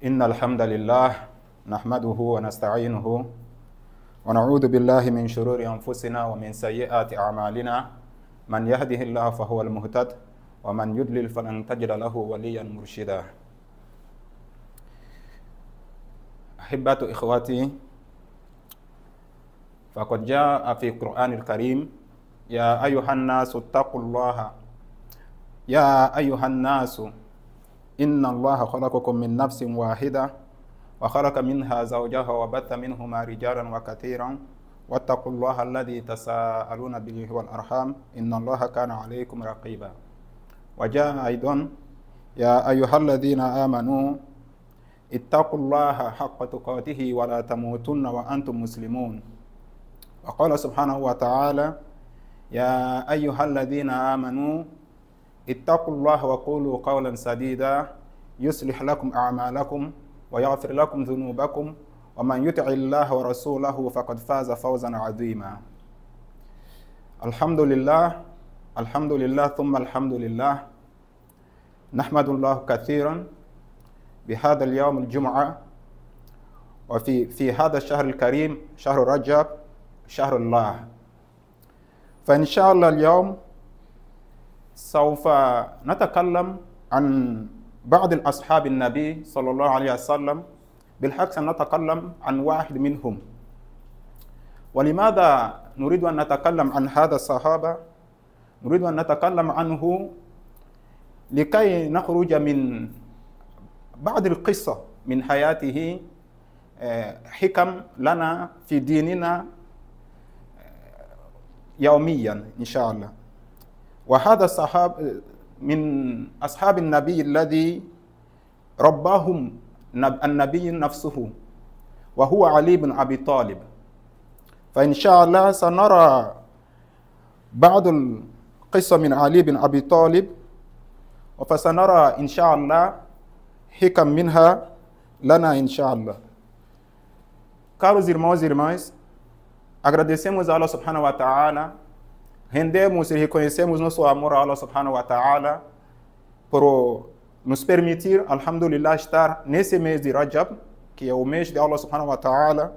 إن الحمد لله نحمده ونستعينه ونعوذ بالله من شرور أنفسنا ومن سيئات أعمالنا من يهده الله فهو المهتد ومن يضلل فلن تجد له وليا مرشدا. أحبة إخواتي، فقد جاء في القرآن الكريم: يا أيها الناس اتقوا الله، يا أيها الناس إن الله خلقكم من نفس واحدة وخلق منها زوجها وبث منهما رجالا وكثيرا واتقوا الله الذي تساءلون به والأرحام إن الله كان عليكم رقيبا. وجاء أيضا: يا أيها الذين آمنوا اتقوا الله حق تقاته ولا تموتن وأنتم مسلمون. وقال سبحانه وتعالى: يا أيها الذين آمنوا اتقوا الله وقولوا قولا سديدا يصلح لكم أعمالكم ويغفر لكم ذنوبكم ومن يطع الله ورسوله فقد فاز فوزا عظيما. الحمد لله ثم الحمد لله، نحمد الله كثيرا بهذا اليوم الجمعة وفي هذا الشهر الكريم، شهر رجب، شهر الله. فإن شاء الله اليوم سوف نتكلم عن بعض الأصحاب النبي صلى الله عليه وسلم، بالحق سنتكلم عن واحد منهم. ولماذا نريد أن نتكلم عن هذا الصحابة؟ نريد أن نتكلم عنه لكي نخرج من بعض القصة من حياته حكم لنا في ديننا يوميا إن شاء الله. وهذا الصحاب من أصحاب النبي الذي رباهم النبي نفسه، وهو علي بن أبي طالب. فإن شاء الله سنرى بعض القصة من علي بن أبي طالب، وفسنرى إن شاء الله حكم منها لنا إن شاء الله. Caros irmãos e irmãs, agradecemos a Allah subhanahu wa ta'ala, rendemos e reconhecemos nosso amor a Allah subhanahu wa ta'ala por nos permitir, alhamdulillah, estar nesse mês de Rajab, que é o mês de Allah subhanahu wa ta'ala,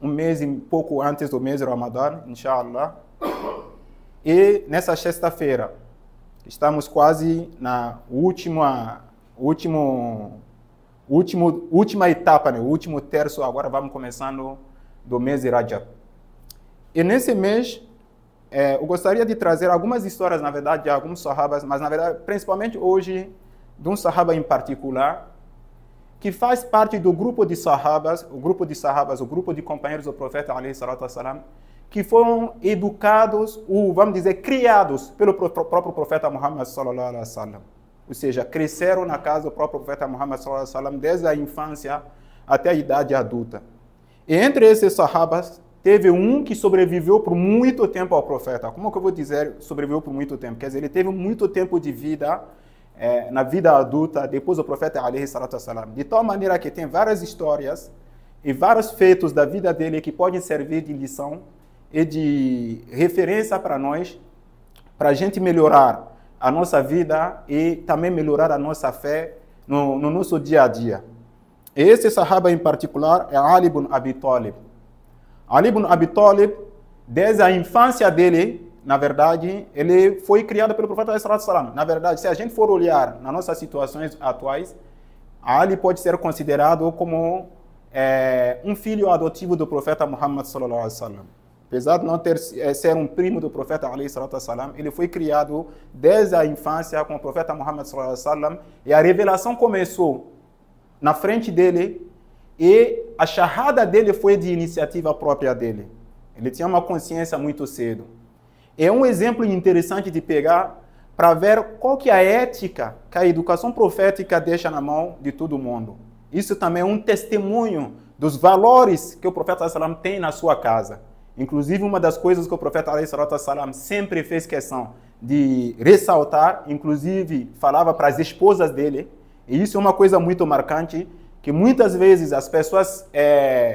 um mês pouco antes do mês de Ramadã, inshallah. E nessa sexta-feira, estamos quase na última etapa, né? O último terço, agora vamos começando do mês de Rajab. E nesse mês, eu gostaria de trazer algumas histórias, na verdade, de alguns sahabas, mas, na verdade, principalmente hoje, de um sahaba em particular, que faz parte do grupo de sahabas, o grupo de companheiros do profeta, alayhi salatu wassalam, que foram educados, ou, vamos dizer, criados pelo próprio profeta Muhammad sallallahu alaihi wasallam. Ou seja, cresceram na casa do próprio profeta Muhammad sallallahu alaihi wasallam desde a infância até a idade adulta. E entre esses sahabas, teve um que sobreviveu por muito tempo ao profeta. Como que eu vou dizer sobreviveu por muito tempo? Quer dizer, ele teve muito tempo de vida, na vida adulta, depois do profeta alayhi salatu wassalam. De tal maneira que tem várias histórias e vários feitos da vida dele que podem servir de lição e de referência para nós, para a gente melhorar a nossa vida e também melhorar a nossa fé no nosso dia a dia. E esse sahaba em particular é Ali ibn Abi Talib. Ali ibn Abi Talib, desde a infância dele, na verdade, ele foi criado pelo profeta sallallahu alaihi wasallam. Na verdade, se a gente for olhar nas nossas situações atuais, Ali pode ser considerado como um filho adotivo do profeta Muhammad sallallahu alaihi wasallam. Apesar de não ser um primo do profeta alayhi salatu wassalam, ele foi criado desde a infância com o profeta Muhammad sallallahu alaihi wasallam, e a revelação começou na frente dele, e a shahada dele foi de iniciativa própria dele. Ele tinha uma consciência muito cedo. É um exemplo interessante de pegar para ver qual que é a ética que a educação profética deixa na mão de todo mundo. Isso também é um testemunho dos valores que o profeta sallallahu alaihi wasallam tem na sua casa. Inclusive, uma das coisas que o profeta alayhi salatu wassalam sempre fez questão de ressaltar, inclusive falava para as esposas dele, e isso é uma coisa muito marcante, que muitas vezes as pessoas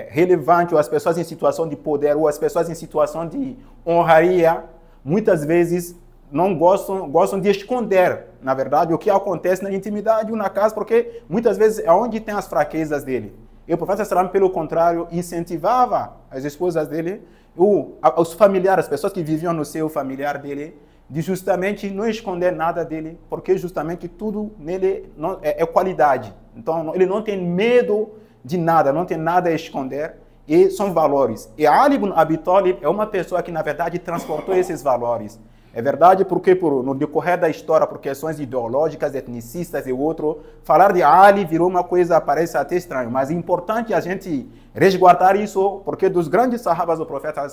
relevantes, ou as pessoas em situação de poder, ou as pessoas em situação de honraria, muitas vezes não gostam de esconder, na verdade, o que acontece na intimidade ou na casa, porque muitas vezes é onde tem as fraquezas dele. E o profeta Salam, pelo contrário, incentivava as esposas dele, os familiares, as pessoas que viviam no seio familiar dele, de justamente não esconder nada dele, porque justamente tudo nele é qualidade. Então, ele não tem medo de nada, não tem nada a esconder, e são valores. E Ali ibn Abi Talib é uma pessoa que, na verdade, transportou esses valores. É verdade porque, no decorrer da história, por questões ideológicas, etnicistas e outro, falar de Ali virou uma coisa, parece até estranho, mas é importante a gente resguardar isso, porque dos grandes sahabas do profeta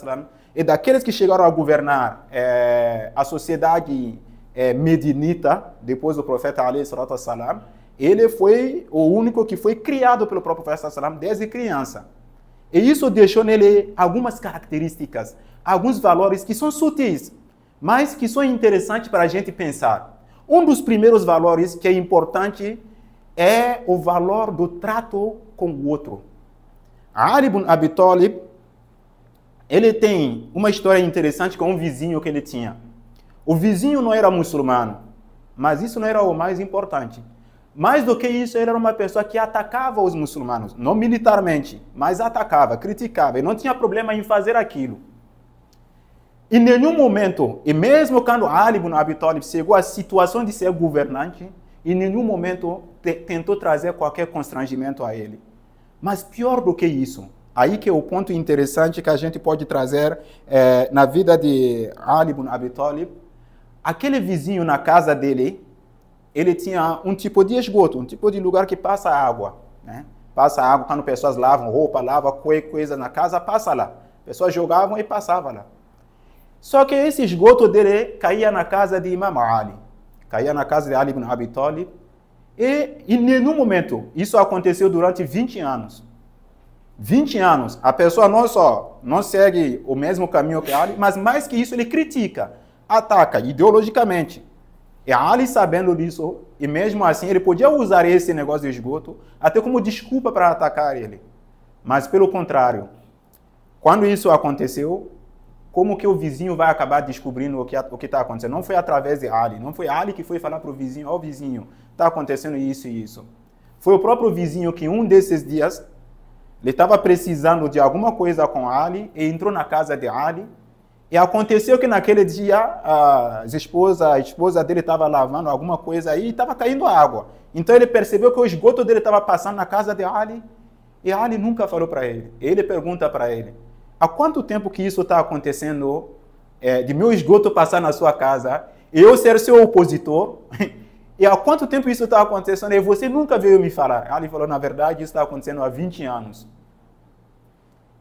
e daqueles que chegaram a governar a sociedade medinita, depois do profeta salam, ele foi o único que foi criado pelo próprio profeta salam desde criança. E isso deixou nele algumas características, alguns valores que são sutis, mas que são interessantes para a gente pensar. Um dos primeiros valores que é importante é o valor do trato com o outro. Ali ibn Abi Talib, ele tem uma história interessante com um vizinho que ele tinha. O vizinho não era muçulmano, mas isso não era o mais importante. Mais do que isso, ele era uma pessoa que atacava os muçulmanos, não militarmente, mas atacava, criticava, e não tinha problema em fazer aquilo. Em nenhum momento, e mesmo quando Ali ibn Abi Talib chegou à situação de ser governante, em nenhum momento tentou trazer qualquer constrangimento a ele. Mas pior do que isso, aí que é o ponto interessante que a gente pode trazer na vida de Ali ibn Abi Talib, aquele vizinho na casa dele, ele tinha um tipo de esgoto, um tipo de lugar que passa água, né? Passa água quando pessoas lavam roupa, lavam coisa na casa, passa lá. Pessoas jogavam e passavam lá. Só que esse esgoto dele caía na casa de Imam Ali. Caía na casa de Ali ibn Abi Talib. E em nenhum momento, isso aconteceu durante 20 anos. 20 anos, a pessoa não segue o mesmo caminho que Ali, mas mais que isso, ele critica, ataca ideologicamente. E Ali, sabendo disso, e mesmo assim, ele podia usar esse negócio de esgoto até como desculpa para atacar ele. Mas, pelo contrário, quando isso aconteceu, como que o vizinho vai acabar descobrindo o que está acontecendo? Não foi através de Ali, não foi Ali que foi falar para o vizinho, ó vizinho, está acontecendo isso e isso. Foi o próprio vizinho que um desses dias, ele estava precisando de alguma coisa com Ali e entrou na casa de Ali. E aconteceu que naquele dia a esposa dele estava lavando alguma coisa aí e estava caindo água. Então ele percebeu que o esgoto dele estava passando na casa de Ali e Ali nunca falou para ele. Ele pergunta para ele, há quanto tempo que isso está acontecendo, de meu esgoto passar na sua casa, eu ser seu opositor, e há quanto tempo isso está acontecendo e você nunca veio me falar? Ali falou, na verdade, isso está acontecendo há 20 anos.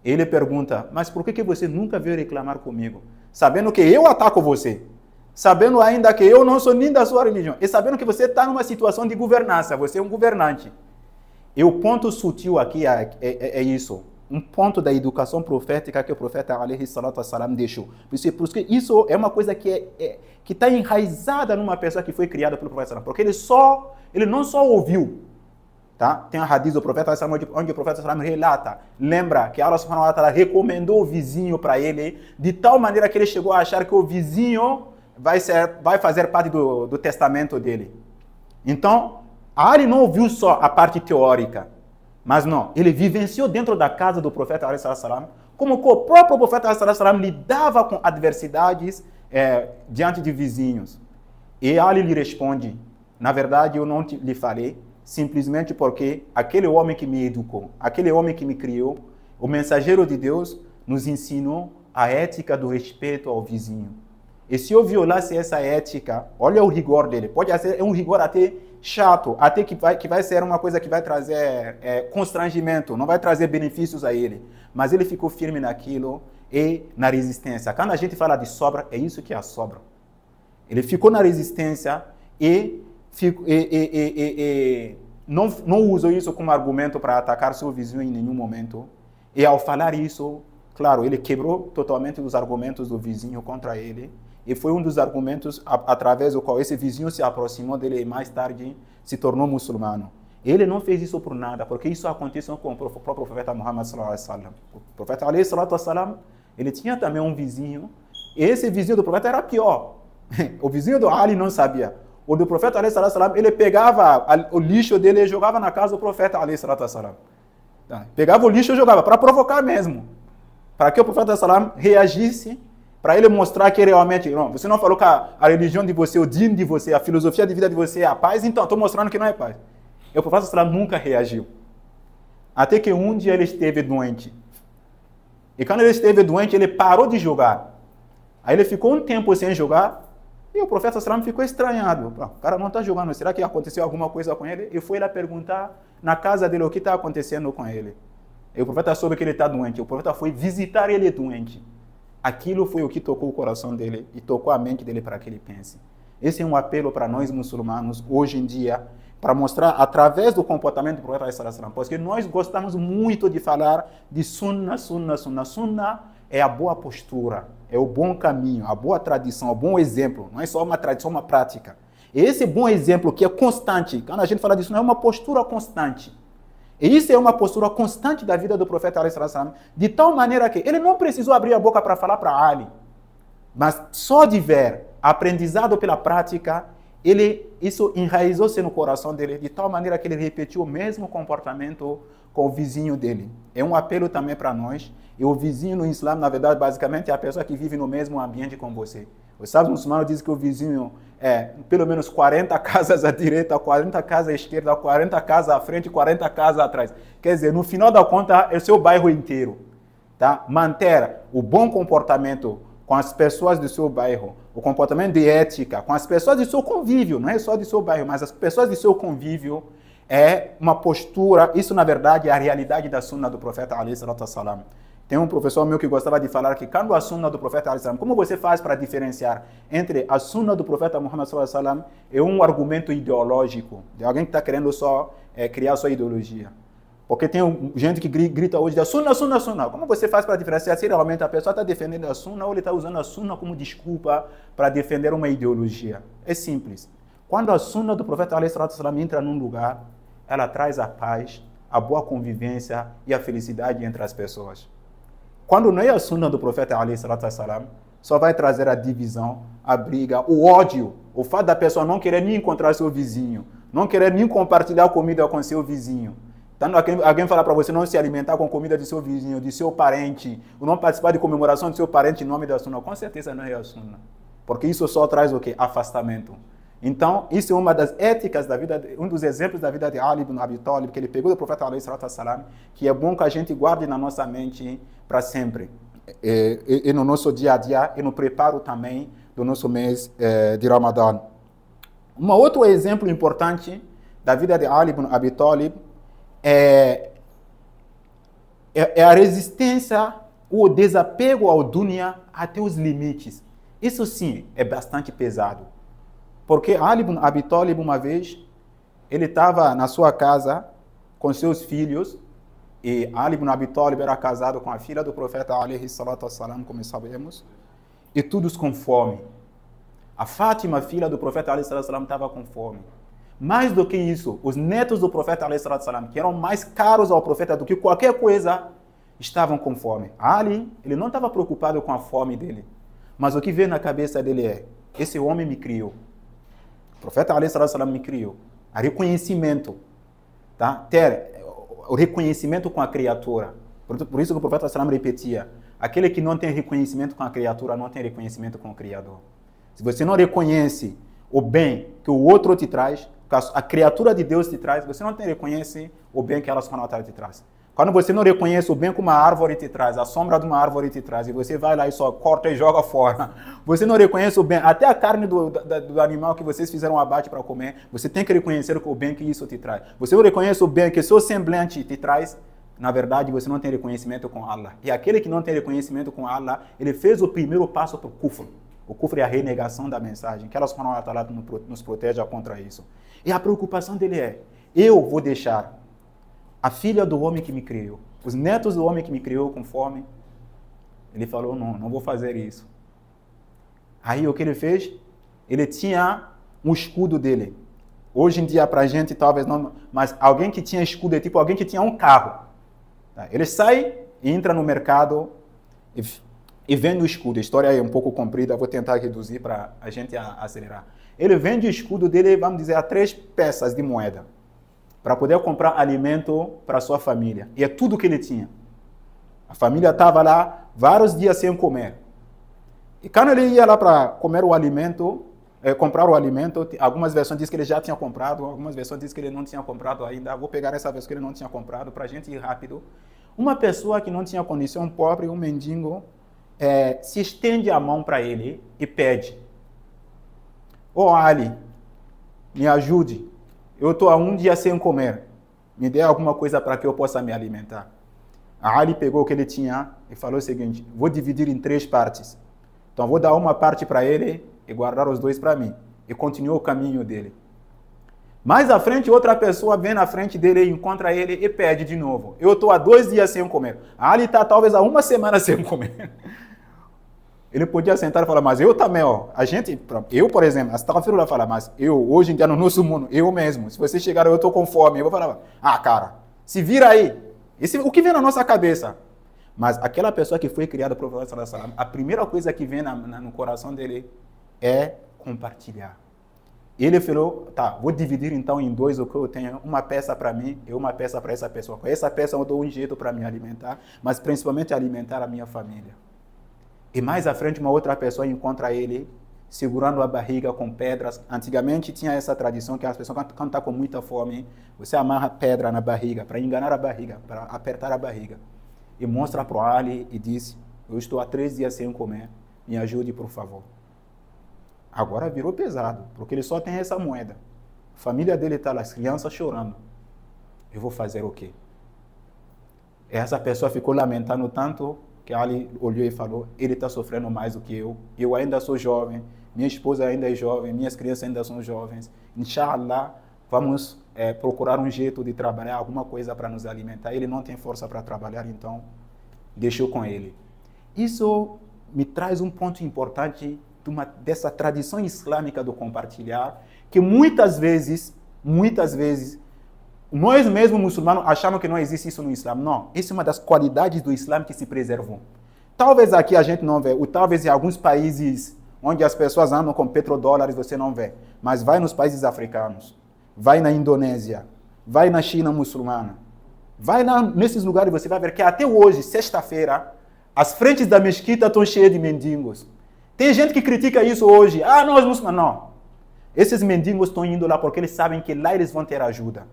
Ele pergunta, mas por que você nunca veio reclamar comigo? Sabendo que eu ataco você, sabendo ainda que eu não sou nem da sua religião, e sabendo que você está numa situação de governança, você é um governante. E o ponto sutil aqui é isso, um ponto da educação profética que o profeta alaihi salatu wassalam deixou. Porque isso é uma coisa que está enraizada numa pessoa que foi criada pelo profeta, porque ele não só ouviu. Tá? Tem um hadith do profeta onde o profeta relata, lembra que Allah subhanahu wa ta'ala recomendou o vizinho para ele, de tal maneira que ele chegou a achar que o vizinho vai fazer parte do testamento dele. Então, Ali não ouviu só a parte teórica, mas não, ele vivenciou dentro da casa do profeta como o próprio profeta lidava com adversidades diante de vizinhos. E Ali lhe responde, na verdade eu não lhe falei, simplesmente porque aquele homem que me educou, aquele homem que me criou, o mensageiro de Deus nos ensinou a ética do respeito ao vizinho. E se eu violasse essa ética, olha o rigor dele, pode ser um rigor até chato, até que vai ser uma coisa que vai trazer constrangimento, não vai trazer benefícios a ele, mas ele ficou firme naquilo e na resistência. Quando a gente fala de sobra, é isso que é a sobra. Ele ficou na resistência e não usou isso como argumento para atacar seu vizinho em nenhum momento. E ao falar isso, claro, ele quebrou totalmente os argumentos do vizinho contra ele. E foi um dos argumentos através do qual esse vizinho se aproximou dele e mais tarde se tornou muçulmano. Ele não fez isso por nada, porque isso aconteceu com o próprio profeta Muhammad sallallahu alaihi wasallam. O profeta alaihi salatu wassalam, ele tinha também um vizinho, e esse vizinho do profeta era pior. O vizinho do Ali não sabia. O do profeta, ele pegava o lixo dele e jogava na casa do profeta, pegava o lixo e jogava, para provocar mesmo. Para que o profeta reagisse, para ele mostrar que realmente, não, você não falou que a religião de você, o din de você, a filosofia de vida de você é a paz, então estou mostrando que não é paz. E o profeta nunca reagiu. Até que um dia ele esteve doente. E quando ele esteve doente, ele parou de jogar. Aí ele ficou um tempo sem jogar, e o profeta ficou estranhado. O cara não está jogando, será que aconteceu alguma coisa com ele? E foi lá perguntar na casa dele o que está acontecendo com ele. E o profeta soube que ele está doente. O profeta foi visitar ele doente. Aquilo foi o que tocou o coração dele e tocou a mente dele para que ele pense. Esse é um apelo para nós muçulmanos, hoje em dia, para mostrar através do comportamento do profeta, porque nós gostamos muito de falar de sunna. Sunna é a boa postura, é o bom caminho, a boa tradição, o bom exemplo. Não é só uma tradição, uma prática. Esse bom exemplo que é constante, quando a gente fala disso, não é uma postura constante. E isso é uma postura constante da vida do profeta, de tal maneira que ele não precisou abrir a boca para falar para Ali, mas só de ver, aprendizado pela prática, isso enraizou-se no coração dele, de tal maneira que ele repetiu o mesmo comportamento com o vizinho dele. É um apelo também para nós. E o vizinho no Islã, na verdade, basicamente é a pessoa que vive no mesmo ambiente com você. Os sábios muçulmanos dizem que o vizinho é pelo menos 40 casas à direita, 40 casas à esquerda, 40 casas à frente, 40 casas atrás. Quer dizer, no final da conta, é o seu bairro inteiro. Tá? Manter o bom comportamento com as pessoas do seu bairro, o comportamento de ética, com as pessoas do seu convívio, não é só do seu bairro, mas as pessoas do seu convívio, é uma postura, isso na verdade é a realidade da sunna do profeta ﷺ. Tem um professor meu que gostava de falar que quando a sunna do profeta ﷺ, como você faz para diferenciar entre a sunna do profeta Muhammad ﷺ e um argumento ideológico, de alguém que está querendo só criar sua ideologia? Porque tem gente que grita hoje da sunna. Como você faz para diferenciar se realmente a pessoa está defendendo a sunna ou ele está usando a sunna como desculpa para defender uma ideologia? É simples. Quando a sunna do profeta ﷺ entra num lugar, ela traz a paz, a boa convivência e a felicidade entre as pessoas. Quando não é a sunna do profeta ﷺ, só vai trazer a divisão, a briga, o ódio, o fato da pessoa não querer nem encontrar seu vizinho, não querer nem compartilhar comida com seu vizinho. Quando alguém falar para você não se alimentar com comida de seu vizinho, de seu parente, ou não participar de comemoração de seu parente em nome da sunna, com certeza não é a sunna. Porque isso só traz o quê? Afastamento. Então, isso é uma das éticas da vida, um dos exemplos da vida de Ali ibn Abi Talib, que ele pegou do profeta ﷺ, que é bom que a gente guarde na nossa mente para sempre. E no nosso dia a dia, e no preparo também do nosso mês de Ramadã. Um outro exemplo importante da vida de Ali ibn Abi Talib é a resistência, o desapego ao dunya até os limites. Isso sim é bastante pesado. Porque Ali ibn Abi Talib, uma vez, ele estava na sua casa com seus filhos, e Ali ibn Abi Talib era casado com a filha do profeta alaihi salatu wassalam, como sabemos, e todos com fome. A Fátima, filha do profeta alaihi salatu wassalam, estava com fome. Mais do que isso, os netos do profeta alaihi salatu wassalam, que eram mais caros ao profeta do que qualquer coisa, estavam com fome. Ali, ele não estava preocupado com a fome dele, mas o que veio na cabeça dele é: esse homem me criou. O profeta alaihi salatu wassalam me criou. A reconhecimento, tá? Ter o reconhecimento com a criatura. Por isso que o profeta alaihi sallam repetia: aquele que não tem reconhecimento com a criatura não tem reconhecimento com o Criador. Se você não reconhece o bem que o outro te traz, que a criatura de Deus te traz, você não reconhece o bem que Allah subhanahu wa ta'ala te traz. Quando você não reconhece o bem que uma árvore te traz, a sombra de uma árvore te traz, e você vai lá e só corta e joga fora, você não reconhece o bem, até a carne do animal que vocês fizeram um abate para comer, você tem que reconhecer o bem que isso te traz. Você não reconhece o bem que seu semblante te traz, na verdade você não tem reconhecimento com Allah. E aquele que não tem reconhecimento com Allah, ele fez o primeiro passo para o kufr. O kufr é a renegação da mensagem, que Allah subhanahu wa ta'ala nos proteja contra isso. E a preocupação dele é: eu vou deixar a filha do homem que me criou, os netos do homem que me criou com fome? Ele falou: não vou fazer isso. Aí o que ele fez? Ele tinha um escudo dele. Hoje em dia, para a gente, talvez não, mas alguém que tinha escudo é tipo alguém que tinha um carro. Ele sai e entra no mercado e e vende o escudo. A história é um pouco comprida, vou tentar reduzir para a gente acelerar. Ele vende o escudo dele, vamos dizer, a 3 peças de moeda, para poder comprar alimento para sua família. E é tudo que ele tinha. A família estava lá vários dias sem comer. E quando ele ia lá para comer o alimento, comprar o alimento, algumas versões dizem que ele já tinha comprado, algumas versões dizem que ele não tinha comprado ainda. Vou pegar essa versão que ele não tinha comprado para a gente ir rápido. Uma pessoa que não tinha condição, pobre, um mendigo, se estende a mão para ele e pede: "Ô Ali, me ajude. Eu estou há um dia sem comer. Me dê alguma coisa para que eu possa me alimentar." A Ali pegou o que ele tinha e falou o seguinte: "Vou dividir em 3 partes. Então vou dar uma parte para ele e guardar os 2 para mim." E continuou o caminho dele. Mais à frente, outra pessoa vem na frente dele, encontra ele e pede de novo: "Eu estou há 2 dias sem comer." A Ali está talvez há uma semana sem comer. Ele podia sentar e falar: "Mas eu também, ó, eu, por exemplo, Astaghfirullah fala, mas eu, hoje em dia, no nosso mundo, eu mesmo, se você chegar, eu estou com fome, eu vou falar: ah, cara, se vira aí." O que vem na nossa cabeça? Mas aquela pessoa que foi criada por Profeta Sallallahu Alaihi Wasallam, a primeira coisa que vem no coração dele é compartilhar. Ele falou: tá, vou dividir então em 2 o que eu tenho, uma peça para mim e uma peça para essa pessoa. Com essa peça eu dou um jeito para me alimentar, mas principalmente alimentar a minha família. E mais à frente, uma outra pessoa encontra ele segurando a barriga com pedras. Antigamente tinha essa tradição que as pessoas, quando estão com muita fome, você amarra pedra na barriga para enganar a barriga, para apertar a barriga. E mostra para o Ali e diz: "Eu estou há 3 dias sem comer, me ajude, por favor." Agora virou pesado, porque ele só tem essa moeda. A família dele está lá, as crianças chorando. Eu vou fazer o quê? Essa pessoa ficou lamentando tanto que Ali olhou e falou: "Ele está sofrendo mais do que eu ainda sou jovem, minha esposa ainda é jovem, minhas crianças ainda são jovens. Inshallah, vamos procurar um jeito de trabalhar, alguma coisa para nos alimentar." Ele não tem força para trabalhar, então deixou com ele. Isso me traz um ponto importante dessa tradição islâmica do compartilhar, que muitas vezes, nós mesmos muçulmanos achamos que não existe isso no Islã. Não, isso é uma das qualidades do Islã que se preservam. Talvez aqui a gente não vê, ou talvez em alguns países onde as pessoas andam com petrodólares você não vê, mas vai nos países africanos, vai na Indonésia, vai na China muçulmana, vai nesses lugares você vai ver que até hoje, sexta-feira, as frentes da mesquita estão cheias de mendigos. Tem gente que critica isso hoje. Ah, nós muçulmanos, não. Esses mendigos estão indo lá porque eles sabem que lá eles vão ter ajuda.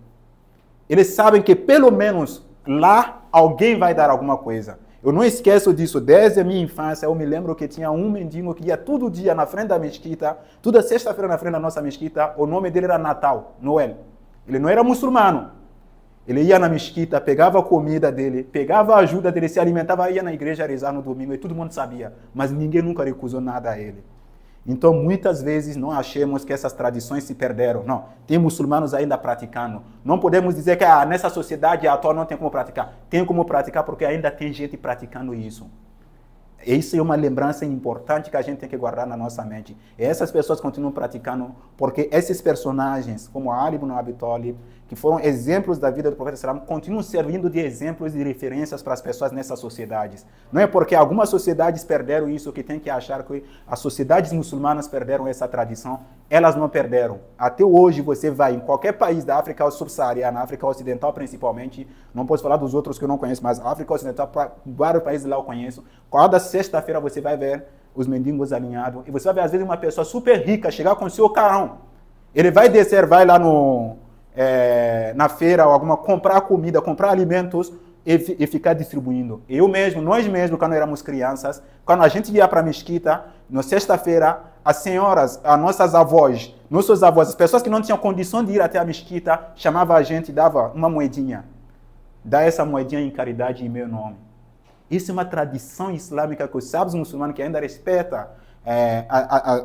Eles sabem que pelo menos lá alguém vai dar alguma coisa. Eu não esqueço disso. Desde a minha infância eu me lembro que tinha um mendigo que ia todo dia na frente da mesquita, toda sexta-feira na frente da nossa mesquita. O nome dele era Natal, Noel. Ele não era muçulmano. Ele ia na mesquita, pegava a comida dele, pegava a ajuda dele, se alimentava, ia na igreja rezar no domingo e todo mundo sabia. Mas ninguém nunca recusou nada a ele. Então, muitas vezes, não achemos que essas tradições se perderam. Não, tem muçulmanos ainda praticando. Não podemos dizer que nessa sociedade atual não tem como praticar. Tem como praticar porque ainda tem gente praticando isso. Isso é uma lembrança importante que a gente tem que guardar na nossa mente. E essas pessoas continuam praticando porque esses personagens, como Ali ibn Abi Talib, que foram exemplos da vida do profeta Sallam, continuam servindo de exemplos e referências para as pessoas nessas sociedades. Não é porque algumas sociedades perderam isso que tem que achar que as sociedades muçulmanas perderam essa tradição. Elas não perderam. Até hoje você vai em qualquer país da África subsaariana, África Ocidental principalmente, não posso falar dos outros que eu não conheço, mas África Ocidental, vários países lá eu conheço. Cada sexta-feira você vai ver os mendigos alinhados e você vai ver às vezes uma pessoa super rica chegar com seu carrão. Ele vai descer, vai lá na feira ou alguma, comprar comida, comprar alimentos e ficar distribuindo. Nós mesmos, quando éramos crianças, quando a gente ia para a mesquita, na sexta-feira, as senhoras, as nossas avós, nossos avós, as pessoas que não tinham condição de ir até a mesquita, chamavam a gente e dava uma moedinha. Dá essa moedinha em caridade em meu nome. Isso é uma tradição islâmica que os sábios muçulmanos que ainda respeitam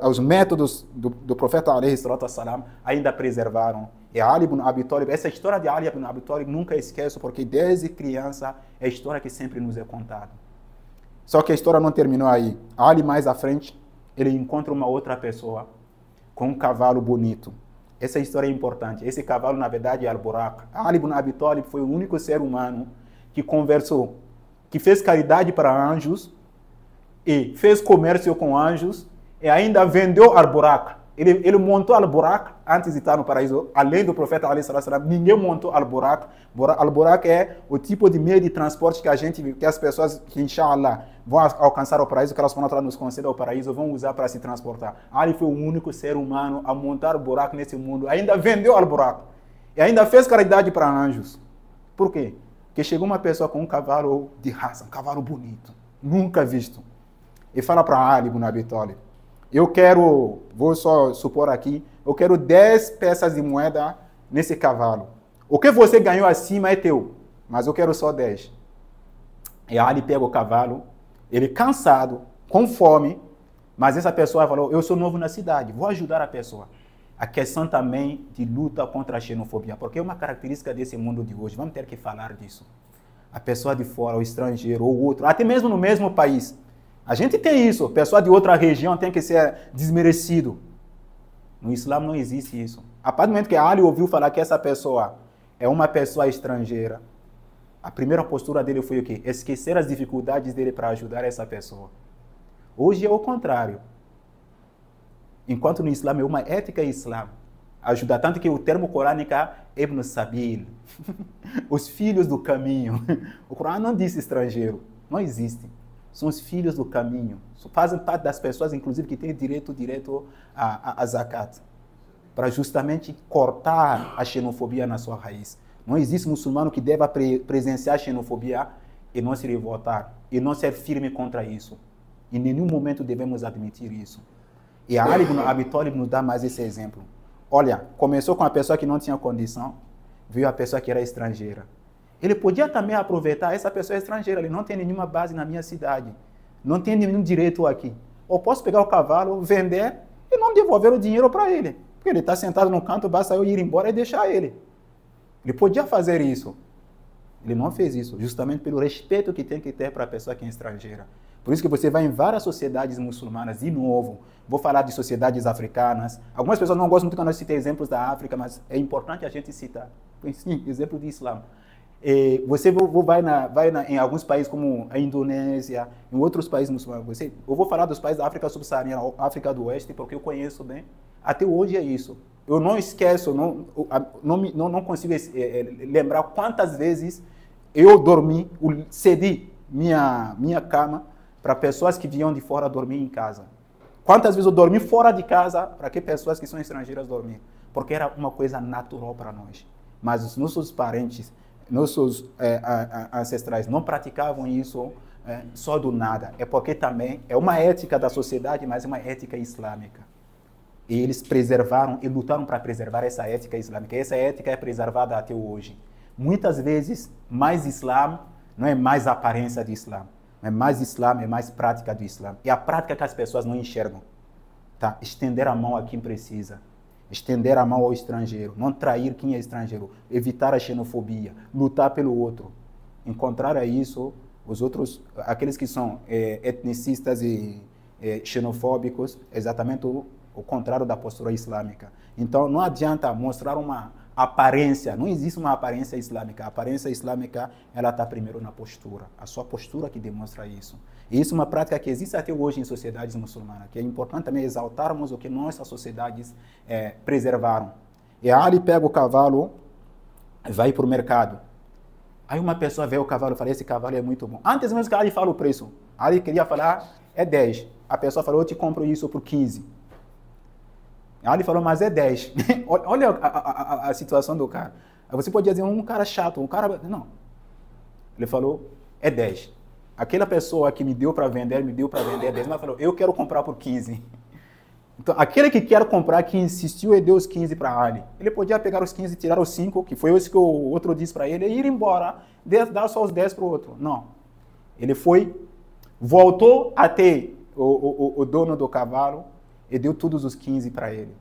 os métodos do profeta alaihi salatu wassalam ainda preservaram. E Ali ibn Abi Talib, essa história de Ali ibn Abi Talib nunca esqueço, porque desde criança é a história que sempre nos é contada. Só que a história não terminou aí. Ali mais à frente, ele encontra uma outra pessoa com um cavalo bonito. Essa história é importante. Esse cavalo, na verdade, é Al-Buraq. Ali ibn Abi Talib foi o único ser humano que conversou, que fez caridade para anjos e fez comércio com anjos e ainda vendeu Al-Buraq. Ele montou Al-Buraq antes de estar no paraíso. Além do profeta, ninguém montou Al-Buraq. Al-Buraq é o tipo de meio de transporte que as pessoas, que inshallah, vão alcançar o paraíso, que elas vão nos conceder o paraíso, vão usar para se transportar. Ali foi o único ser humano a montar Al-Buraq nesse mundo. Ainda vendeu Al-Buraq. E ainda fez caridade para anjos. Por quê? Porque chegou uma pessoa com um cavalo de raça, um cavalo bonito, nunca visto. E fala para Ali ibn Abi Talib: eu quero, vou só supor aqui, eu quero 10 peças de moeda nesse cavalo. O que você ganhou acima é teu, mas eu quero só 10. E Ali pega o cavalo, ele cansado, com fome, mas essa pessoa falou: eu sou novo na cidade, vou ajudar a pessoa. A questão também de luta contra a xenofobia, porque é uma característica desse mundo de hoje, vamos ter que falar disso. A pessoa de fora, o estrangeiro, ou outro, até mesmo no mesmo país. A gente tem isso, pessoa de outra região tem que ser desmerecido. No Islã não existe isso. A partir do momento que Ali ouviu falar que essa pessoa é uma pessoa estrangeira, a primeira postura dele foi o quê? Esquecer as dificuldades dele para ajudar essa pessoa. Hoje é o contrário. Enquanto no Islã é uma ética Islã, ajuda tanto que o termo corânico é Ibn Sabil, os filhos do caminho. O Corão não diz estrangeiro, não existe. São os filhos do caminho. Fazem parte das pessoas, inclusive, que têm direito a zakat, para justamente cortar a xenofobia na sua raiz. Não existe muçulmano que deva presenciar a xenofobia e não se revoltar, e não ser firme contra isso. Em nenhum momento devemos admitir isso. E a Ali ibn Abi Talib nos dá mais esse exemplo. Olha, começou com a pessoa que não tinha condição, veio a pessoa que era estrangeira. Ele podia também aproveitar, essa pessoa é estrangeira, ele não tem nenhuma base na minha cidade, não tem nenhum direito aqui. Ou posso pegar o cavalo, vender e não devolver o dinheiro para ele. Porque ele está sentado no canto, basta eu ir embora e deixar ele. Ele podia fazer isso. Ele não fez isso, justamente pelo respeito que tem que ter para a pessoa que é estrangeira. Por isso que você vai em várias sociedades muçulmanas, de novo, vou falar de sociedades africanas. Algumas pessoas não gostam muito quando eu citei exemplos da África, mas é importante a gente citar. Sim, exemplo de Islã. Você vai em alguns países como a Indonésia, em outros países muçulmanos. Eu vou falar dos países da África subsaariana, África do Oeste, porque eu conheço bem. Até hoje é isso. Eu não esqueço, não consigo lembrar quantas vezes eu dormi, cedi minha cama para pessoas que vinham de fora dormir em casa. Quantas vezes eu dormi fora de casa para que pessoas que são estrangeiras dormir? Porque era uma coisa natural para nós. Mas os nossos parentes, nossos ancestrais não praticavam isso só do nada. É porque também é uma ética da sociedade, mas é uma ética islâmica. E eles preservaram e lutaram para preservar essa ética islâmica. Essa ética é preservada até hoje. Muitas vezes, mais Islã não é mais aparência de Islã. É mais Islã, é mais prática do Islã. É a prática que as pessoas não enxergam. Tá? Estender a mão a quem precisa. Estender a mão ao estrangeiro. Não trair quem é estrangeiro. Evitar a xenofobia. Lutar pelo outro. Em contrário a isso, os outros, aqueles que são etnicistas e xenofóbicos, exatamente o contrário da postura islâmica. Então, não adianta mostrar uma aparência, não existe uma aparência islâmica. A aparência islâmica, ela está primeiro na postura. A sua postura que demonstra isso. E isso é uma prática que existe até hoje em sociedades muçulmanas, que é importante também exaltarmos o que nossas sociedades preservaram. E Ali pega o cavalo, vai para o mercado. Aí uma pessoa vê o cavalo e fala: esse cavalo é muito bom. Antes mesmo que Ali fale o preço, Ali queria falar, é 10. A pessoa falou: eu te compro isso por 15. Ali falou: mas é 10. Olha a situação do cara. Você pode dizer um cara chato, um cara... Não. Ele falou: é 10. Aquela pessoa que me deu para vender 10, mas falou: eu quero comprar por 15. Então, aquele que quer comprar, que insistiu e deu os 15 para Ali. Ele podia pegar os 15 e tirar os 5, que foi isso que o outro disse para ele, e ir embora, dar só os 10 para o outro. Não. Ele foi, voltou até o dono do cavalo, e deu todos os 15 para ele.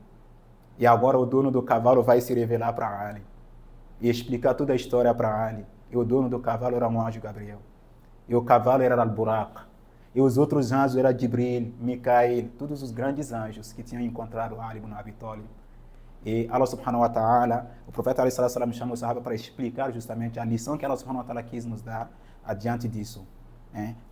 E agora o dono do cavalo vai se revelar para Ali. E explicar toda a história para Ali. E o dono do cavalo era um anjo Gabriel. E o cavalo era Al-Buraq. E os outros anjos eram Jibril, Mikael, todos os grandes anjos que tinham encontrado Ali ibn Abi Talib. E Allah subhanahu wa ta'ala, o profeta alayhi salatu wasalam chamou o sahaba para explicar justamente a lição que Allah subhanahu wa ta'ala quis nos dar adiante disso.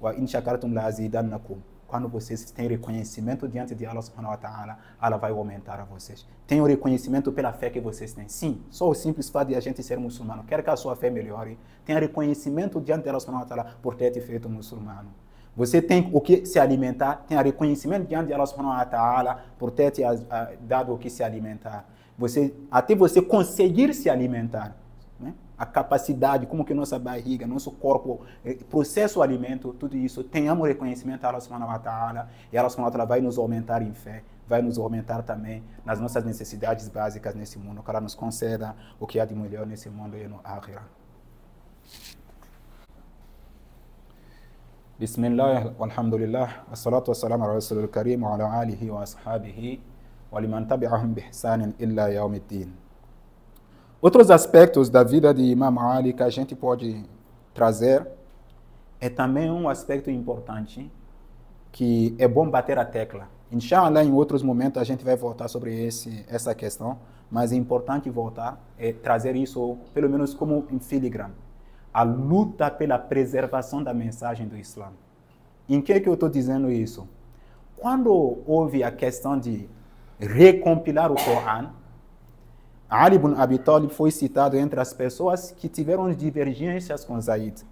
Wa in shakartum la azidannakum. quando vocês têm reconhecimento diante de Allah subhanahu wa ta'ala, Allah vai aumentar a vocês. Tem o reconhecimento pela fé que vocês têm. Sim, só o simples fato de a gente ser muçulmano. Quer que a sua fé melhore, tem reconhecimento diante de Allah subhanahu wa ta'ala por ter te feito muçulmano. Você tem o que se alimentar, tem reconhecimento diante de Allah subhanahu wa ta'ala por ter te dado o que se alimentar. Até você conseguir se alimentar, né? A capacidade, como que nossa barriga, nosso corpo processa o alimento, tudo isso, tenhamos reconhecimento a Allah subhanahu wa ta'ala, e Allah subhanahu wa ta'ala vai nos aumentar em fé, vai nos aumentar também nas nossas necessidades básicas nesse mundo, que ela nos conceda o que há de melhor nesse mundo e no Akhirah. Bismillah, walhamdulillah, wassalatu wassalamu ala rasulil karim, wa ala alihi wa ashabihi, wa liman tabi'ahum bi ihsanin illa yawmiddin. Outros aspectos da vida de Imam Ali que a gente pode trazer é também um aspecto importante que é bom bater a tecla. Inshallah, em outros momentos a gente vai voltar sobre essa questão, mas é importante voltar e trazer isso, pelo menos como um filigrama. A luta pela preservação da mensagem do Islã. Em que eu estou dizendo isso? Quando houve a questão de recompilar o Corão, Ali ibn Abi Talib foi citado entre as pessoas que tiveram divergências com Zaid.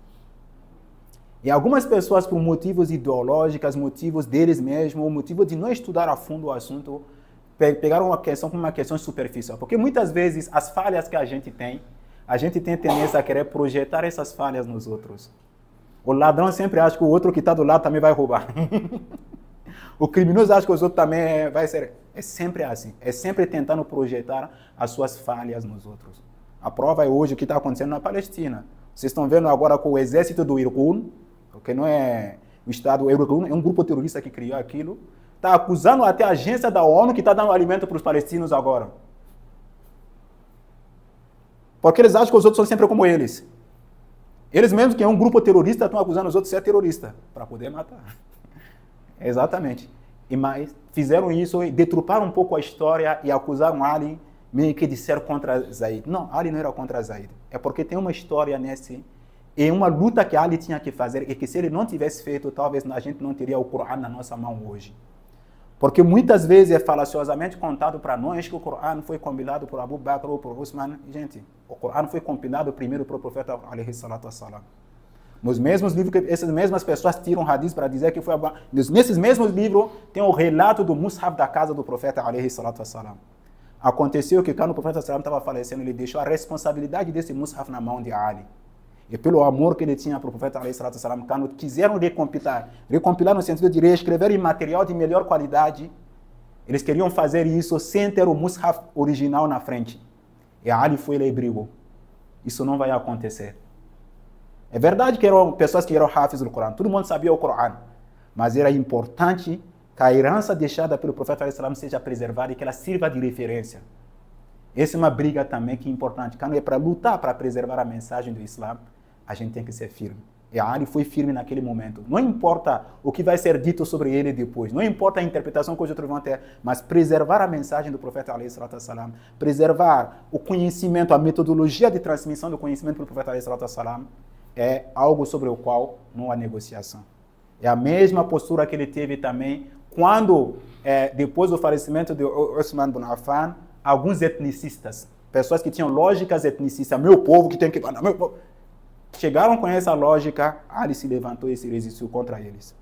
E algumas pessoas, por motivos ideológicos, motivos deles mesmos, ou motivo de não estudar a fundo o assunto, pegaram a questão como uma questão superficial. Porque muitas vezes as falhas que a gente tem tendência a querer projetar essas falhas nos outros. O ladrão sempre acha que o outro que está do lado também vai roubar. O criminoso acha que os outros também vai ser... É sempre assim. É sempre tentando projetar as suas falhas nos outros. A prova é hoje o que está acontecendo na Palestina. Vocês estão vendo agora com o exército do Irgun, que não é o Estado Irgun, é um grupo terrorista que criou aquilo, está acusando até a agência da ONU que está dando alimento para os palestinos agora. Porque eles acham que os outros são sempre como eles. Eles mesmos, que é um grupo terrorista, estão acusando os outros de ser terrorista, para poder matar. Exatamente. Mas fizeram isso e deturparam um pouco a história e acusaram Ali meio que de ser contra Zaid. Não, Ali não era contra Zaid. É porque tem uma história e uma luta que Ali tinha que fazer e que se ele não tivesse feito, talvez a gente não teria o Corão na nossa mão hoje. Porque muitas vezes é falaciosamente contado para nós que o Corão foi compilado por Abu Bakr ou por Usman. Gente, o Corão foi compilado primeiro por o profeta alaihi salatu wassalam. Nos mesmos livros que essas mesmas pessoas tiram hadith para dizer que foi nesses mesmos livros tem o relato do Mus'haf da casa do profeta alaihi salatu wassalam. Aconteceu que quando o profeta estava falecendo, ele deixou a responsabilidade desse Mus'haf na mão de Ali. E pelo amor que ele tinha para o profeta alaihi salatu wassalam, quando quiseram recompilar no sentido de reescrever em material de melhor qualidade, eles queriam fazer isso sem ter o Mus'haf original na frente. E Ali foi lá e brigou. Isso não vai acontecer. É verdade que eram pessoas que eram hafiz do Corão, todo mundo sabia o Corão, mas era importante que a herança deixada pelo profeta ﷺ seja preservada e que ela sirva de referência. Essa é uma briga também que é importante. Quando é para lutar para preservar a mensagem do Islã, a gente tem que ser firme. E Ali foi firme naquele momento. Não importa o que vai ser dito sobre ele depois, não importa a interpretação que os outros vão ter, mas preservar a mensagem do profeta ﷺ, preservar o conhecimento, a metodologia de transmissão do conhecimento do profeta ﷺ, é algo sobre o qual não há negociação. É a mesma postura que ele teve também quando, depois do falecimento de Uthman ibn Affan, alguns etnicistas, pessoas que tinham lógicas etnicistas, meu povo que tem que... Meu povo, chegaram com essa lógica, Ali se levantou e se resistiu contra eles.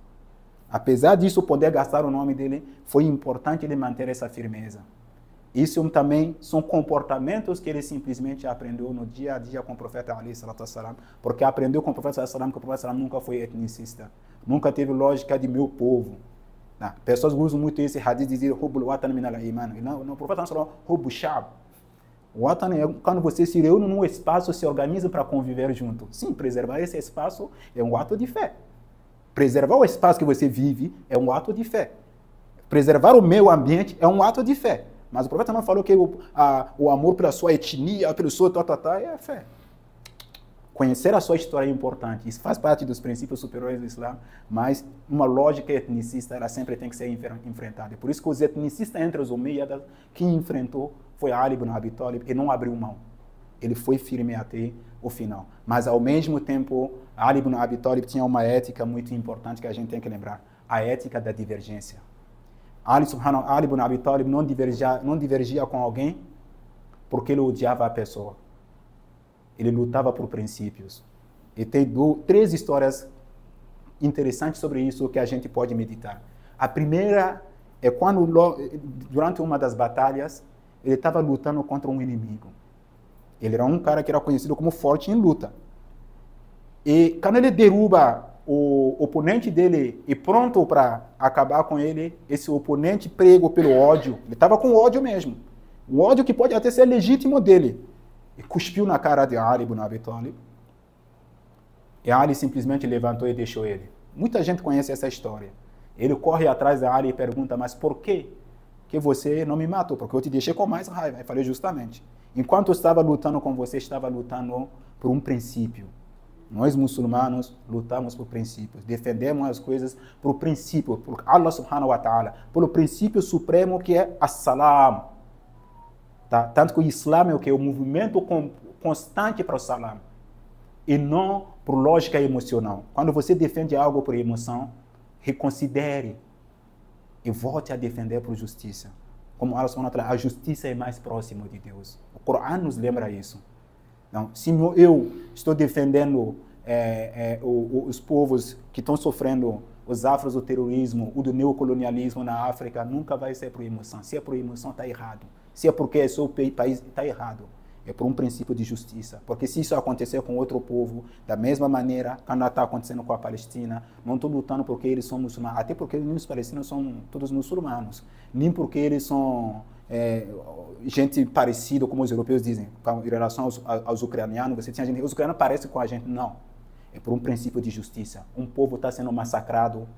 Apesar disso poder gastar o nome dele, foi importante ele manter essa firmeza. Isso também são comportamentos que ele simplesmente aprendeu no dia a dia com o profeta alaihi salatu wassalam, porque aprendeu com o profeta sallallahu alaihi wasallam que o profeta sallallahu alaihi wasallam nunca foi etnicista, nunca teve lógica de meu povo. Não. Pessoas usam muito esse hadith de dizer hubbul watan min al-iman. Não, o profeta sallallahu alaihi wasallam hubbu sha'b. O watan é quando você se reúne num espaço, se organiza para conviver junto. Sim, preservar esse espaço é um ato de fé. Preservar o espaço que você vive é um ato de fé. Preservar o meio ambiente é um ato de fé. Mas o profeta não falou que o amor pela sua etnia, pelo seu é fé. Conhecer a sua história é importante. Isso faz parte dos princípios superiores do Islã, mas uma lógica etnicista ela sempre tem que ser enfrentada. Por isso que os etnicistas entre os Umayyadas, quem enfrentou foi Ali ibn Abi Talib e não abriu mão. Ele foi firme até o final. Mas, ao mesmo tempo, Ali ibn Abi Talib tinha uma ética muito importante que a gente tem que lembrar. a ética da divergência. Ali ibn Abi Talib não divergia com alguém porque ele odiava a pessoa. Ele lutava por princípios. E tem 3 histórias interessantes sobre isso que a gente pode meditar. A primeira é quando, durante uma das batalhas, ele estava lutando contra um inimigo. Ele era um cara que era conhecido como forte em luta. E quando ele derruba o oponente dele e pronto para acabar com ele, esse oponente prego pelo ódio, ele estava com ódio mesmo. Um ódio que pode até ser legítimo dele. E cuspiu na cara de Ali ibn Abi Talib. E Ali simplesmente levantou e deixou ele. Muita gente conhece essa história. Ele corre atrás de Ali e pergunta, mas por quê que você não me matou? Porque eu te deixei com mais raiva. Eu falei, justamente. Enquanto eu estava lutando com você, estava lutando por um princípio. Nós muçulmanos lutamos por princípios. Defendemos as coisas por princípio, por Allah subhanahu wa ta'ala. Pelo princípio supremo que é as-salam. Tá? Tanto que o Islã é o que? O movimento constante para o salam. E não por lógica emocional. Quando você defende algo por emoção, reconsidere e volte a defender por justiça. Como Allah subhanahu wa ta'ala, a justiça é mais próxima de Deus. O Corão nos lembra isso. Não, se eu estou defendendo os povos que estão sofrendo os afros do terrorismo, o do neocolonialismo na África, nunca vai ser por emoção. Se é por emoção, está errado. Se é porque é seu país, está errado. É por um princípio de justiça. Porque se isso acontecer com outro povo, da mesma maneira, quando está acontecendo com a Palestina, não estou lutando porque eles são muçulmanos, até porque os palestinos são todos muçulmanos, nem porque eles são gente parecida, como os europeus dizem, em relação aos ucranianos, você tinha gente, os ucranianos parecem com a gente, não. É por um princípio de justiça. Um povo está sendo massacrado,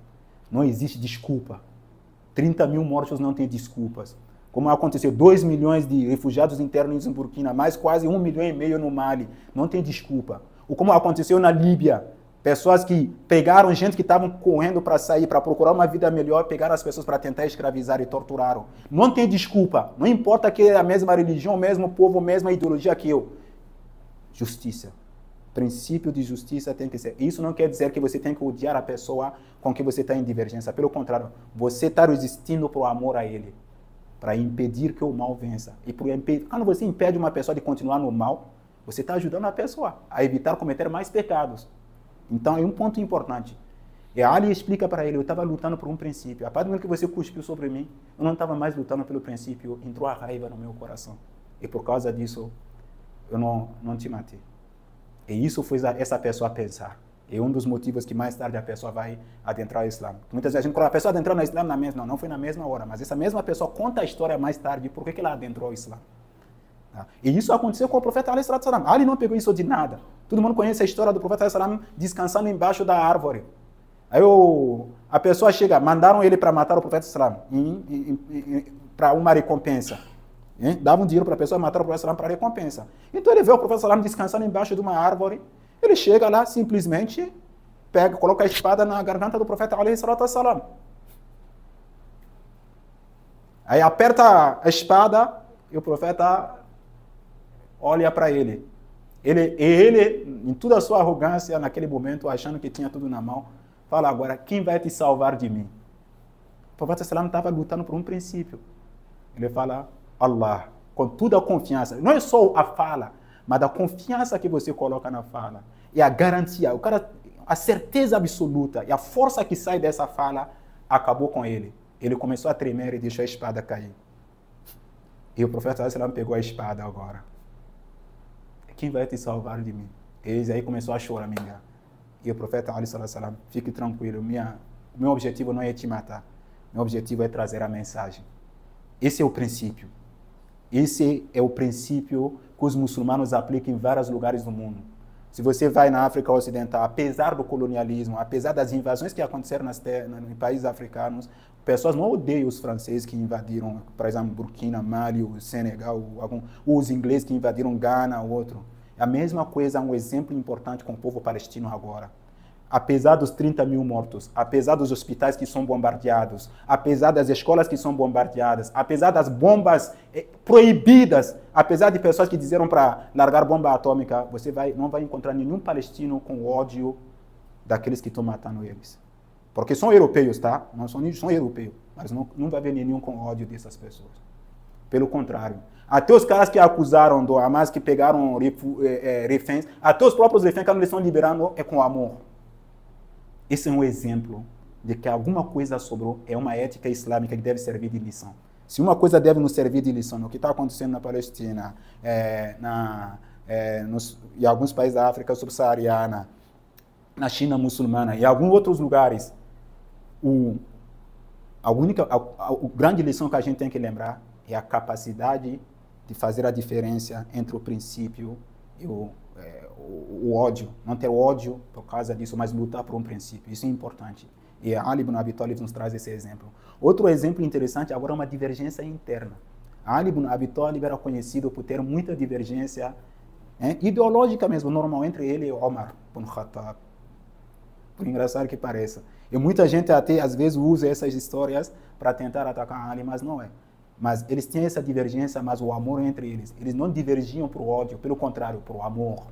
não existe desculpa. 30 mil mortos não tem desculpas. Como aconteceu, 2 milhões de refugiados internos em Burkina, mais quase 1,5 milhão no Mali. Não tem desculpa. Ou como aconteceu na Líbia, pessoas que pegaram gente que estavam correndo para sair, para procurar uma vida melhor, pegaram as pessoas para tentar escravizar e torturaram. Não tem desculpa. Não importa que é a mesma religião, o mesmo povo, a mesma ideologia que eu. Justiça. Princípio de justiça tem que ser. Isso não quer dizer que você tem que odiar a pessoa com quem você está em divergência. Pelo contrário, você está resistindo para o amor a ele, para impedir que o mal vença. E quando você impede uma pessoa de continuar no mal, você está ajudando a pessoa a evitar cometer mais pecados. Então, é um ponto importante. E Ali explica para ele, eu estava lutando por um princípio. A partir do momento que você cuspiu sobre mim, eu não estava mais lutando pelo princípio, entrou a raiva no meu coração. E por causa disso, eu não te matei. E isso fez essa pessoa pensar. É um dos motivos que mais tarde a pessoa vai adentrar o Islã. Muitas vezes a gente coloca a pessoa adentrou no Islã não foi na mesma hora, mas essa mesma pessoa conta a história mais tarde, por que ela adentrou o Islã. Tá? E isso aconteceu com o profeta Ali sallallahu alaihi wasallam. Ali não pegou isso de nada. Todo mundo conhece a história do profeta Ali sallallahu alaihi wasallam descansando embaixo da árvore. Aí a pessoa chega, mandaram ele para matar o profeta sallallahu alaihi wasallam para uma recompensa. Davam dinheiro para a pessoa matar o profeta sallallahu alaihi wasallam para recompensa. Então ele vê o profeta sallallahu alaihi wasallam descansando embaixo de uma árvore. Ele chega lá, simplesmente coloca a espada na garganta do profeta alaihi salatu wassalam. Aí aperta a espada e o profeta olha para ele. Ele, em toda a sua arrogância, naquele momento, achando que tinha tudo na mão, fala agora, quem vai te salvar de mim? O profeta sallam estava lutando por um princípio. Ele fala, Allah, com toda a confiança. Não é só a fala, mas a confiança que você coloca na fala e a garantia, a certeza absoluta e a força que sai dessa fala acabou com ele. Ele começou a tremer e deixou a espada cair. E o profeta sallallahu pegou a espada agora. Quem vai te salvar de mim? Eles aí começou a chorar, minha. E o profeta sallallahu fique tranquilo, o meu objetivo não é te matar. Meu objetivo é trazer a mensagem. Esse é o princípio. Esse é o princípio que os muçulmanos aplicam em vários lugares do mundo. Se você vai na África Ocidental, apesar do colonialismo, apesar das invasões que aconteceram em países africanos, pessoas não odeiam os franceses que invadiram, por exemplo, Burkina, Mali, o Senegal, os ingleses que invadiram Gana, outro. A mesma coisa, um exemplo importante com o povo palestino agora. Apesar dos 30 mil mortos, apesar dos hospitais que são bombardeados, apesar das escolas que são bombardeadas, apesar das bombas proibidas, apesar de pessoas que disseram para largar bomba atômica, você não vai encontrar nenhum palestino com ódio daqueles que estão matando eles. Porque são europeus, tá? Não são europeus. Mas não vai ver nenhum com ódio dessas pessoas. Pelo contrário. Até os caras que acusaram do Hamas, que pegaram reféns, até os próprios reféns, quando eles estão liberando, é com amor. Esse é um exemplo de que alguma coisa sobrou, é uma ética islâmica que deve servir de lição. Se uma coisa deve nos servir de lição, no que está acontecendo na Palestina, em alguns países da África subsaariana, na China muçulmana e em alguns outros lugares, a grande lição que a gente tem que lembrar é a capacidade de fazer a diferença entre o princípio e o ódio. Não ter ódio por causa disso, mas lutar por um princípio. Isso é importante. E Ali ibn Abi Talib nos traz esse exemplo. Outro exemplo interessante agora é uma divergência interna. Ali ibn Abi Talib era conhecido por ter muita divergência ideológica mesmo, normal, entre ele e Omar ibn Khattab. Por engraçado que pareça. E muita gente até, às vezes, usa essas histórias para tentar atacar Ali, mas não é. Mas eles têm essa divergência, mas o amor entre eles. Eles não divergiam para o ódio, pelo contrário, para o amor.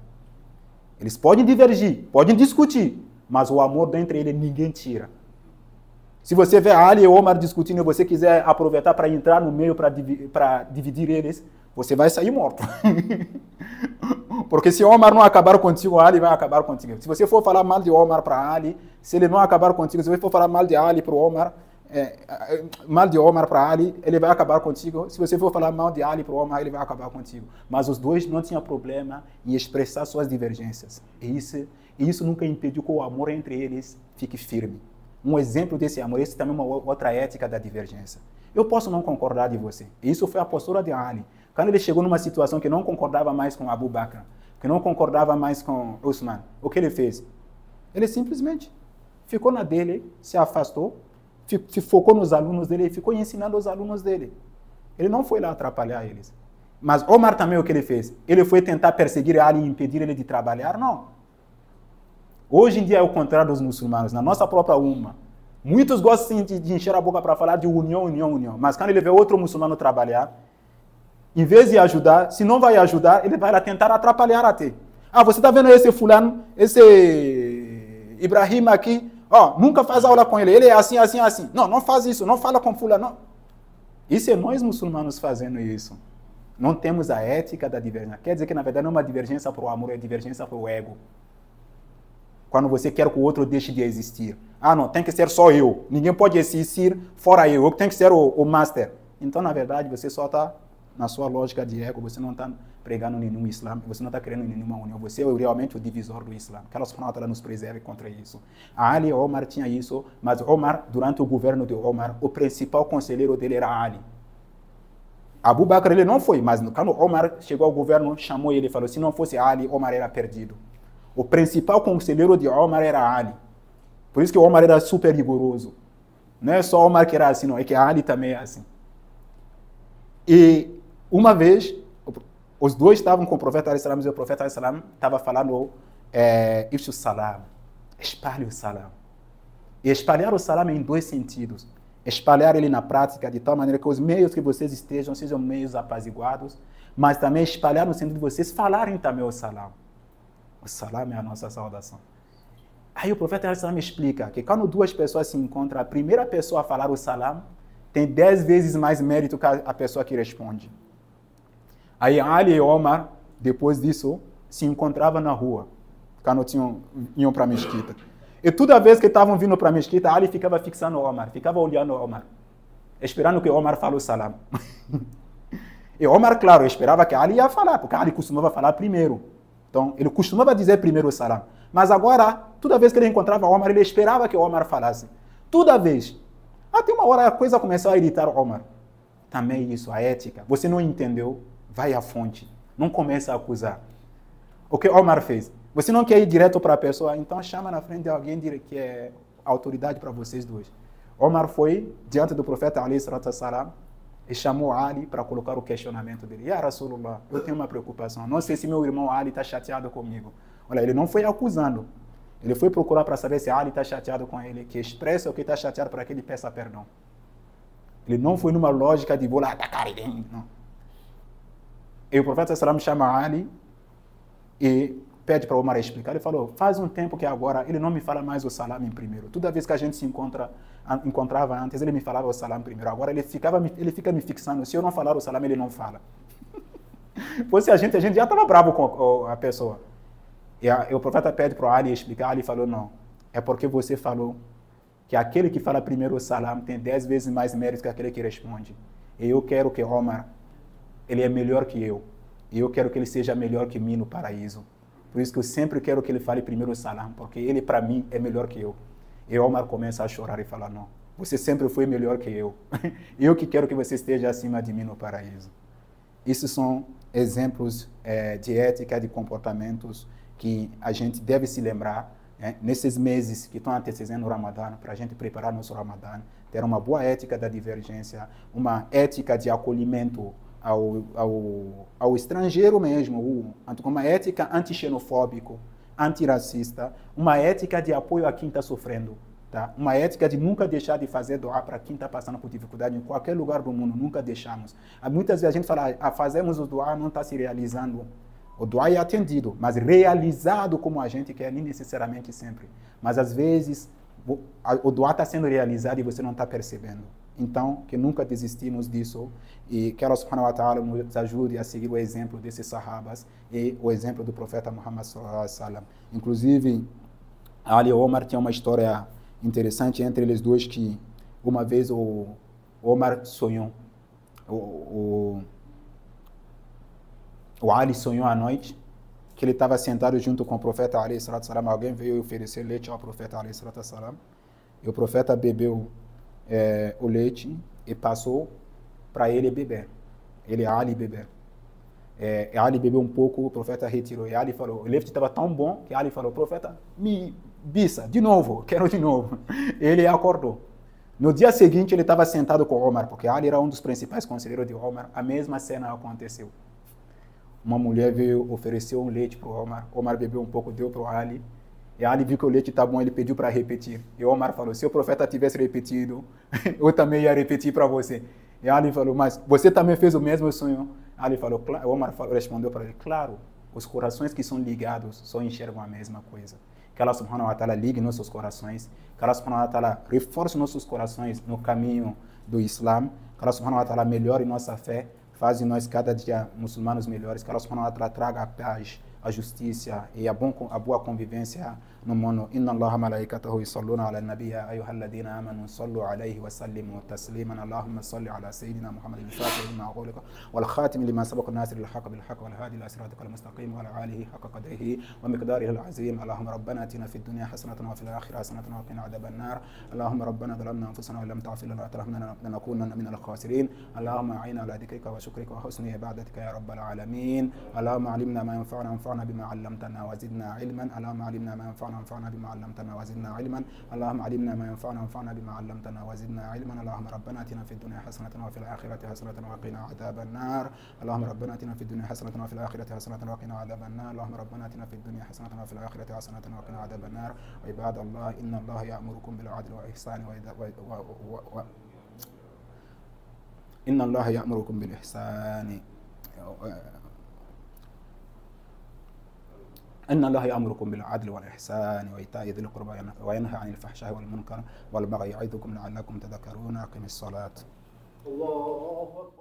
Eles podem divergir, podem discutir, mas o amor dentro deles ninguém tira. Se você vê Ali e Omar discutindo e você quiser aproveitar para entrar no meio para dividir eles, você vai sair morto. Porque se Omar não acabar contigo, Ali vai acabar contigo. Se você for falar mal de Omar para Ali, se ele não acabar contigo, se você for falar mal de Ali para Omar, mal de Omar para Ali, ele vai acabar contigo. Se você for falar mal de Ali para Omar, ele vai acabar contigo. Mas os dois não tinham problema em expressar suas divergências. E isso nunca impediu que o amor entre eles fique firme. Um exemplo desse amor, esse também é uma outra ética da divergência. Eu posso não concordar de você. Isso foi a postura de Ali. Quando ele chegou numa situação que não concordava mais com Abu Bakr, que não concordava mais com Uthman, o que ele fez? Ele simplesmente ficou na dele, se afastou, focou nos alunos dele e ficou ensinando os alunos dele. Ele não foi lá atrapalhar eles. Mas Omar também o que ele fez? Ele foi tentar perseguir Ali e impedir ele de trabalhar? Não. Hoje em dia é o contrário dos muçulmanos, na nossa própria umma. Muitos gostam de encher a boca para falar de união, união, união. Mas quando ele vê outro muçulmano trabalhar, em vez de ajudar, se não vai ajudar, ele vai lá tentar atrapalhar até. Ah, você está vendo esse fulano, esse Ibrahim aqui, nunca faz aula com ele, ele é assim, assim, assim. Não, não faz isso, não fala com fulano. Não. Isso é nós muçulmanos fazendo isso. Não temos a ética da divergência. Quer dizer que, na verdade, não é uma divergência para o amor, é divergência para o ego. Quando você quer que o outro deixe de existir. Ah, não, tem que ser só eu. Ninguém pode existir fora eu. Eu tenho que ser o master. Então, na verdade, você só está na sua lógica de ego, você não está pregando nenhum Islã, você não está querendo nenhuma união. Você é realmente o divisor do Islã. Que Allah subhanahu wa ta'ala nos preserve contra isso. A Ali e Omar tinha isso, mas Omar, durante o governo de Omar, o principal conselheiro dele era Ali. Abu Bakr ele não foi, mas quando Omar chegou ao governo, chamou ele e falou, se não fosse Ali, Omar era perdido. O principal conselheiro de Omar era Ali. Por isso que Omar era super rigoroso. Não é só Omar que era assim, não. É que Ali também é assim. E uma vez, os dois estavam com o profeta ﷺ e o profeta ﷺ estava falando Ifshu salam, espalhe o salam. E espalhar o salam em dois sentidos. Espalhar ele na prática de tal maneira que os meios que vocês estejam sejam meios apaziguados, mas também espalhar no sentido de vocês falarem também o salam. O salam é a nossa saudação. Aí o profeta ﷺ explica que quando duas pessoas se encontram, a primeira pessoa a falar o salam tem 10 vezes mais mérito que a pessoa que responde. Aí Ali e Omar, depois disso, se encontravam na rua, quando iam para a mesquita. E toda vez que estavam vindo para a mesquita, Ali ficava fixando Omar, ficava olhando Omar, esperando que Omar fale o salam. E Omar, claro, esperava que Ali ia falar, porque Ali costumava falar primeiro. Então, ele costumava dizer primeiro o salam. Mas agora, toda vez que ele encontrava Omar, ele esperava que Omar falasse. Toda vez. Até uma hora a coisa começou a irritar Omar. Também isso, a ética. Você não entendeu? Vai à fonte. Não comece a acusar. O que Omar fez? Você não quer ir direto para a pessoa, então chama na frente de alguém que é autoridade para vocês dois. Omar foi diante do profeta alayhi salatu wassalam e chamou Ali para colocar o questionamento dele. Ya Rasulullah, eu tenho uma preocupação. Não sei se meu irmão Ali está chateado comigo. Olha, ele não foi acusando. Ele foi procurar para saber se Ali está chateado com ele, que expressa o que está chateado para que ele peça perdão. Ele não foi numa lógica de vou lá atacar ele. Não. E o profeta sallam chama Ali e pede para Omar explicar. Ele falou, faz um tempo que agora ele não me fala mais o salam em primeiro. Toda vez que a gente se encontrava antes, ele me falava o salam primeiro. Agora ele fica me fixando. Se eu não falar o salam, ele não fala. Fosse a gente já estava bravo com a pessoa. E o profeta pede para Ali explicar. Ali falou, não. É porque você falou que aquele que fala primeiro o salam tem 10 vezes mais mérito que aquele que responde. E eu quero que Omar, ele é melhor que eu. E eu quero que ele seja melhor que mim no paraíso. Por isso que eu sempre quero que ele fale primeiro o salam, porque ele, para mim, é melhor que eu. E Omar começa a chorar e fala, não, você sempre foi melhor que eu. Eu que quero que você esteja acima de mim no paraíso. Esses são exemplos de ética, de comportamentos que a gente deve se lembrar nesses meses que estão antecedendo o Ramadã, para a gente preparar nosso Ramadã, ter uma boa ética da divergência, uma ética de acolhimento ao estrangeiro mesmo, uma ética anti-xenofóbico, antirracista, uma ética de apoio a quem está sofrendo, tá? Uma ética de nunca deixar de fazer doar para quem está passando por dificuldade em qualquer lugar do mundo, nunca deixamos. Muitas vezes a gente fala, fazemos o doar, não está se realizando. O doar é atendido, mas realizado como a gente quer, nem necessariamente sempre. Mas às vezes o doar está sendo realizado e você não está percebendo. Então, que nunca desistimos disso e que Allah subhanahu wa ta'ala nos ajude a seguir o exemplo desses sahabas e o exemplo do profeta Muhammad sallallahu alaihi wasallam. Inclusive, Ali e Omar tinham uma história interessante entre eles dois, que uma vez o Omar sonhou, o Ali sonhou à noite que ele estava sentado junto com o profeta alaihi salatu salam. Alguém veio oferecer leite ao profeta alaihi salatu salam e o profeta bebeu o leite e passou para ele beber. Ali beber. Ali bebeu um pouco, o profeta retirou. E Ali falou, o leite estava tão bom que Ali falou, profeta, me bisa, de novo, quero de novo. Ele acordou. No dia seguinte ele estava sentado com Omar, porque Ali era um dos principais conselheiros de Omar. A mesma cena aconteceu. Uma mulher veio, ofereceu um leite para o Omar. Omar bebeu um pouco, deu para o Ali. E Ali viu que o leite está bom, ele pediu para repetir. E Omar falou, se o profeta tivesse repetido, eu também ia repetir para você. E Ali falou, mas você também fez o mesmo sonho? Ali falou, Omar respondeu para ele, claro, os corações que são ligados só enxergam a mesma coisa. Que Allah subhanahu wa ta'ala ligue nossos corações, que Allah subhanahu wa ta'ala reforce nossos corações no caminho do Islã, que Allah subhanahu wa ta'ala melhore nossa fé, faz de nós cada dia muçulmanos melhores, que Allah subhanahu wa ta'ala traga a paz, a justiça e a boa convivência no mundo. Inna Allaha malaikatahu yusalluna ala nabiyya ayyuhalladhina amanu sallu alayhi wa sallimu tasliman. Allahumma salli ala sayyidina Muhammadin al-fatih lima ughliqa wal khatim lima sabaqa nasir al-haqq bil haqq wal hadi ila siratikal mustaqim wa ala alihi haqqa qadrihi wa miqdarihi al-azim. Allahumma rabbana atina fid dunya hasanatan wa fil akhirati hasanatan wa qina adhaban nar. Allahumma rabbana dhalamna anfusana wa lam taghfir lana wa tarhamna lanakunanna minal khasirin. Allahumma a'inna ala dhikrika wa shukrika wa husni ibadatika ya rabbal alamin. Allahumma 'allimna ma yanfa'una وانفعنا بما علمتنا وزدنا علما. اللهم علمنا ما ينفعنا وانفعنا بما علمتنا وزدنا علما. اللهم علمنا ما ينفعنا وانفعنا بما علمتنا وزدنا علما. اللهم ربنا اتنا في الدنيا حسنة وفي الآخرة حسنة وقنا عذاب النار. اللهم ربنا اتنا في الدنيا حسنة وفي الآخرة حسنة وقنا عذاب النار. اللهم ربنا اتنا في الدنيا حسنة وفي الآخرة حسنة وقنا عذاب النار. وعباد الله إن الله يأمركم بالعدل والإحسان إن الله يأمركم بالإحسان إن الله يأمركم بالعدل والإحسان وإيتاء ذي القربى وينهى عن الفحشاء والمنكر والبغي يعظكم لعلكم تذكرون. أقم الصلاة. الله أكبر.